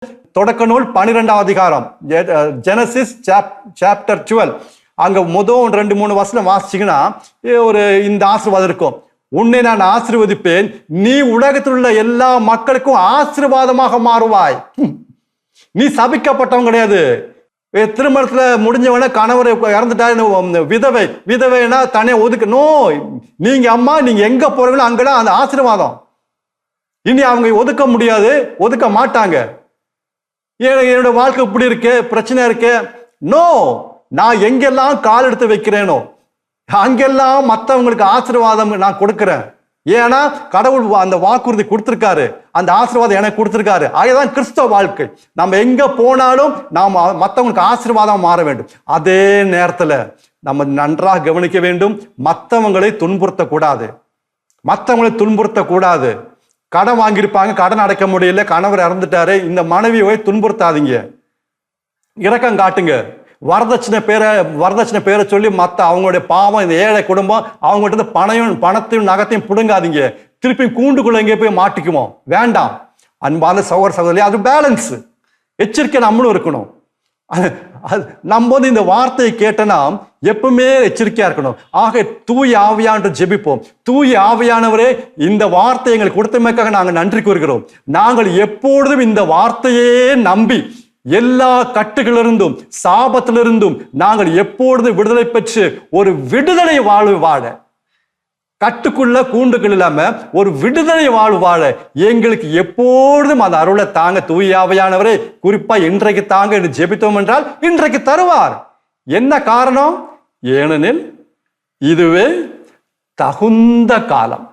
தொடக்க நூல் 12ஆம் அதிகாரம், ஜெனசிஸ் சாப்டர் 12. அங்க முதல் 2-3 வசனம் வாசிச்சீங்கன்னா ஒரு இந்த ஆசீர்வாதம் இருக்கும். உன்னை நான் ஆசீர்வதிப்பேன், நீ உலகத்தில் உள்ள எல்லா மக்களுக்கும் ஆசீர்வாதமாக மாறுவாய். நீ சபிக்கப்பட்டவன் கிடையாது. திருமணத்துல முடிஞ்சவன கணவர் இறந்துட்டா விதவை, விதவைனா தனியா ஒதுக்க. நீங்க அம்மா, நீங்க எங்க போறீங்களோ அங்கதான் அந்த ஆசீர்வாதம். இனி அவங்க ஒதுக்க முடியாது, ஒதுக்க மாட்டாங்க. என்னோட வாழ்க்கை இப்படி இருக்கு, பிரச்சனை இருக்கு. நான் எங்கெல்லாம் கால் எடுத்து வைக்கிறேனோ அங்கெல்லாம் மற்றவங்களுக்கு ஆசீர்வாதம் நான் கொடுக்கிறேன். ஏன்னா கடவுள் அந்த வாக்குறுதி கொடுத்திருக்காரு, அந்த ஆசீர்வாதம் எனக்கு கொடுத்திருக்காரு. அதுதான் கிறிஸ்தவ வாழ்க்கை. நம்ம எங்க போனாலும் நாம் மற்றவங்களுக்கு ஆசீர்வாதம் மாற வேண்டும். அதே நேரத்துல நம்ம நன்றாக கவனிக்க வேண்டும், மற்றவங்களை துன்புறுத்தக்கூடாது. மற்றவங்களை துன்புறுத்தக்கூடாது. கடன் வாங்கியிருப்பாங்க, கடன் அடைக்க முடியல, கணவர் இறந்துட்டாரு, இந்த மனைவியை துன்புறுத்தாதீங்க, இரக்கம் காட்டுங்க. வரதட்சணை பேரை சொல்லி மற்ற அவங்களுடைய பாவம், இந்த ஏழை குடும்பம் அவங்ககிட்ட பணத்தையும் நகத்தையும் பிடுங்காதீங்க. திருப்பி கூண்டுக்குள்ள எங்கே போய் மாட்டிக்குவோம், வேண்டாம். அன்பான சகோதர சகோதரி, அது பேலன்ஸ், எச்சரிக்கை நம்மளும் இருக்கணும். நம்ம இந்த வார்த்தையை கேட்டனா எப்பவுமே எச்சரிக்கையா இருக்கணும். ஆக தூய ஆவியானவர் ஜெபிப்போம். தூய ஆவியானவரே, இந்த வார்த்தை எங்களுக்கு கொடுத்தமைக்காக நாங்கள் நன்றி கூறுகிறோம். நாங்கள் எப்பொழுதும் இந்த வார்த்தையே நம்பி எல்லா கட்டுகளிலிருந்தும் சாபத்திலிருந்தும் நாங்கள் எப்பொழுதும் விடுதலை பெற்று ஒரு விடுதலை வாழ்வு வாழ, கட்டுக்குள்ள கூண்டுகள் இல்லாம ஒரு விடுதலை வாழ்வு வாழ எங்களுக்கு எப்பொழுதும் அந்த அருளை தாங்க தூய ஆவியானவரே. குறிப்பா இன்றைக்கு தாங்க என்று ஜெபித்தோம் என்றால் இன்றைக்கு தருவார். என்ன காரணம்? ஏனெனில் இதுவே தகுந்த காலம்.